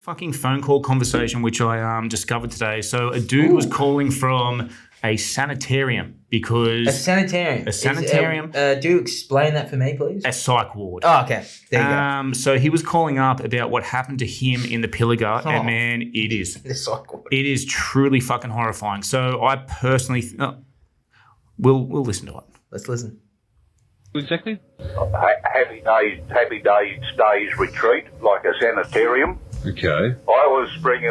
Fucking phone call conversation which I discovered today. So a dude was calling from a sanitarium because... A sanitarium? A sanitarium. Do you explain that for me, please? A psych ward. Oh, okay. There you go. So he was calling up about what happened to him in the Pilliga, and man, it is... The psych ward. It is truly fucking horrifying. So I personally... we'll listen to it. Let's listen. Exactly. Happy days retreat, like a sanitarium. Okay. I was bringing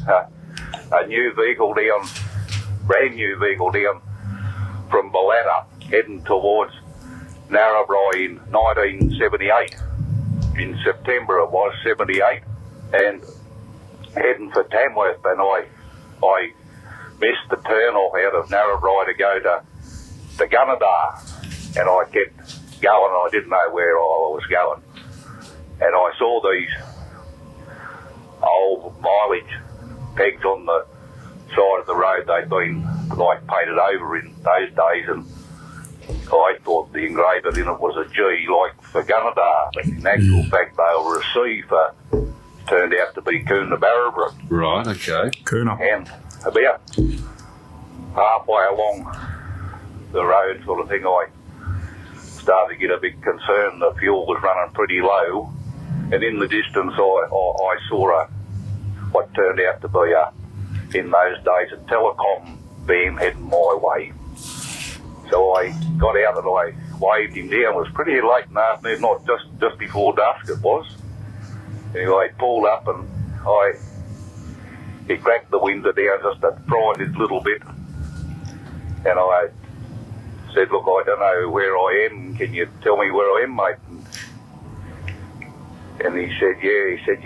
a new vehicle down, brand new vehicle down from Ballata, heading towards Narrabri in 1978. In September it was 78, and heading for Tamworth, and I missed the turn off out of Narrabri to go to Gunnedah, and I kept going. I didn't know where I was going, and I saw these old mileage pegs on the side of the road. They'd been like painted over in those days, and I thought the engraver in it was a G, like for Gunnedah, but in actual fact they were a C for, turned out to be Coonabarabra. Right, okay. Coona. And about halfway along the road sort of thing, I started to get a bit concerned. The fuel was running pretty low, and in the distance I saw what turned out to be in those days a telecom beam heading my way. So I got out and I waved him down. It was pretty late in the afternoon, not just before dusk it was. Anyway, he pulled up and he cracked the window down just to frighten it a little bit, and I said, "Look, I don't know where I am. Can you tell me where I am, mate?" And he said, "Yeah." He said,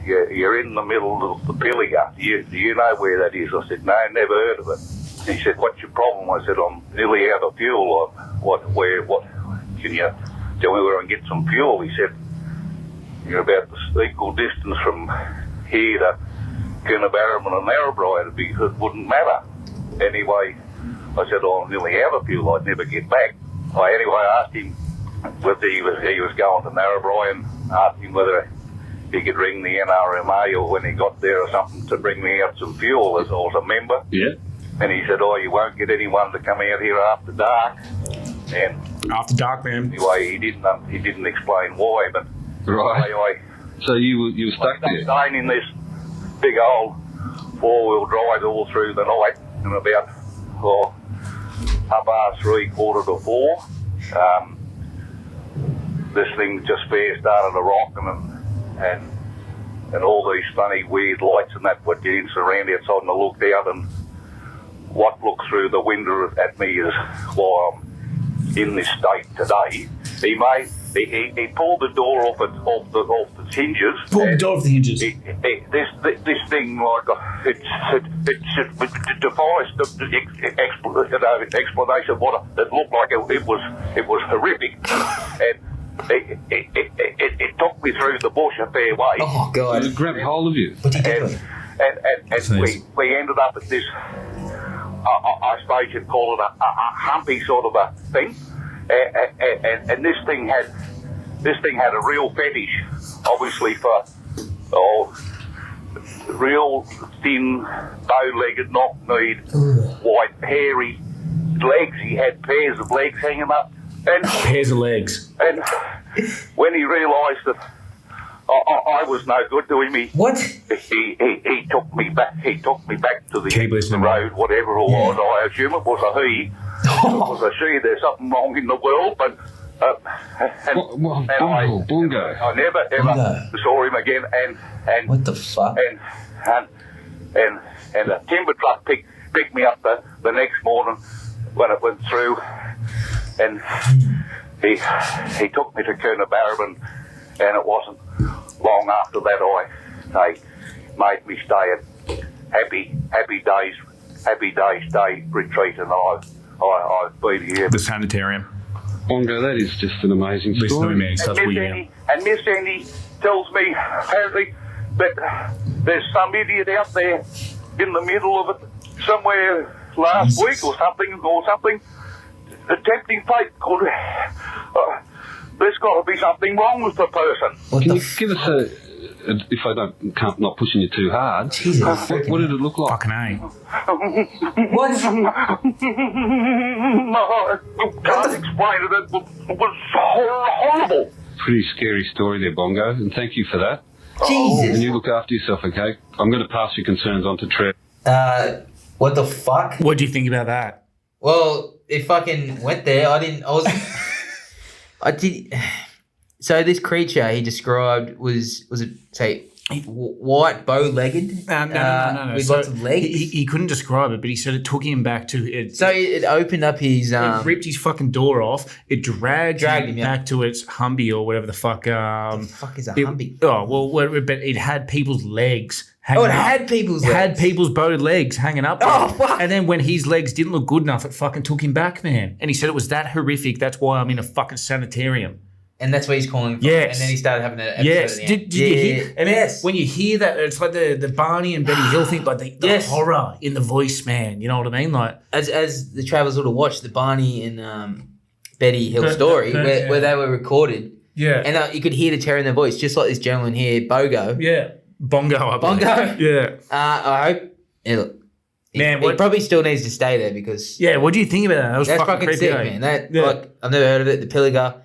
"You're in the middle of the Pilliga. Do you know where that is?" I said, "No, never heard of it." He said, "What's your problem?" I said, "I'm nearly out of fuel. What? Can you tell me where I can get some fuel?" He said, "You're about the equal distance from here to Coonabarabra and Narrabri. It wouldn't matter." Anyway, I said, "I'm nearly out of fuel. I'd never get back." I asked him whether he was going to Narrabri, and asked him whether he could ring the NRMA or when he got there or something to bring me out some fuel as I was a member. Yeah. And he said, "Oh, you won't get anyone to come out here after dark." And After dark, man. anyway, he didn't explain why, but Right. anyway, So you were stuck I there? staying in this big old four-wheel drive all through the night, and about 3:30, 4:45, this thing just fair started a rocking, and all these funny weird lights and that would get in around outside, and I looked out, and what looked through the window at me is why I'm in this state today. He pulled the door off the hinges. Pull the door off the hinges. This thing, like, it defies the explanation. What it looked like, it was horrific, and it took me through the bush a fair way. Oh, God. It grabbed hold of you. What did you do? And we ended up at this, I suppose you'd call it a humpy sort of a thing, and this thing had a real fetish, obviously, for real thin, bow-legged, knock-kneed, white, hairy legs. He had pairs of legs hanging up, and Pairs of legs. and when he realised that I was no good to him, What? he took me back. He took me back to the Keep listening, road, whatever it was. I assume it was a he. If it was a she, there's something wrong in the world. But Bongo. I never ever Bongo. saw him again. And What the fuck? and a timber truck picked me up the next morning when it went through, and he took me to Coonabarabra, and it wasn't long after that they made me stay at Happy Days Day Retreat, and I've been here. The sanitarium. Bongo, that is just an amazing Listen to story. me, man. It starts wigging out. And Miss Andy tells me apparently that there's some idiot out there in the middle of it somewhere last week or something, attempting fate. There's got to be something wrong with the person. What Can the you give us if I can't not pushing you too hard. Jesus. What did it look like? Fucking A. What? I can't explain it. It was horrible. Pretty scary story there, Bongo, and thank you for that. And Jesus. you look after yourself, okay? I'm going to pass your concerns on to Trev. What the fuck? What do you think about that? Well, it fucking went there. I did. So this creature he described was it say white, bow-legged? No. With So lots of legs. He couldn't describe it, but he said it took him back to it. So it opened up his. It ripped his fucking door off. It dragged him him, back to its Humvee or whatever the fuck. the fuck is a It- Humvee? Oh well, but it had people's legs. Hanging Oh, it up. had people's legs. Had people's bowed legs hanging up. Oh, there. fuck. And then when his legs didn't look good enough, it fucking took him back, man. And he said it was that horrific. That's why I'm in a fucking sanitarium. And that's where he's calling from. Yes. And then he started having an episode Yes. at the Did end. you hear? And Yes. when you hear that, it's like the Barney and Betty Hill thing, like the Yes. horror in the voice, man. You know what I mean? Like, As the travellers would have watched the Barney and Betty Hill story yeah. where they were recorded. yeah, And you could hear the terror in their voice, just like this gentleman here, Bogo. yeah, Bongo, I believe. Bongo? Yeah, I hope. Man, he what- probably still needs to stay there because yeah. What do you think about that? That was that's fucking fucking creepy, sick, eh? man. That Yeah. like I've never heard of it. The Pilliga.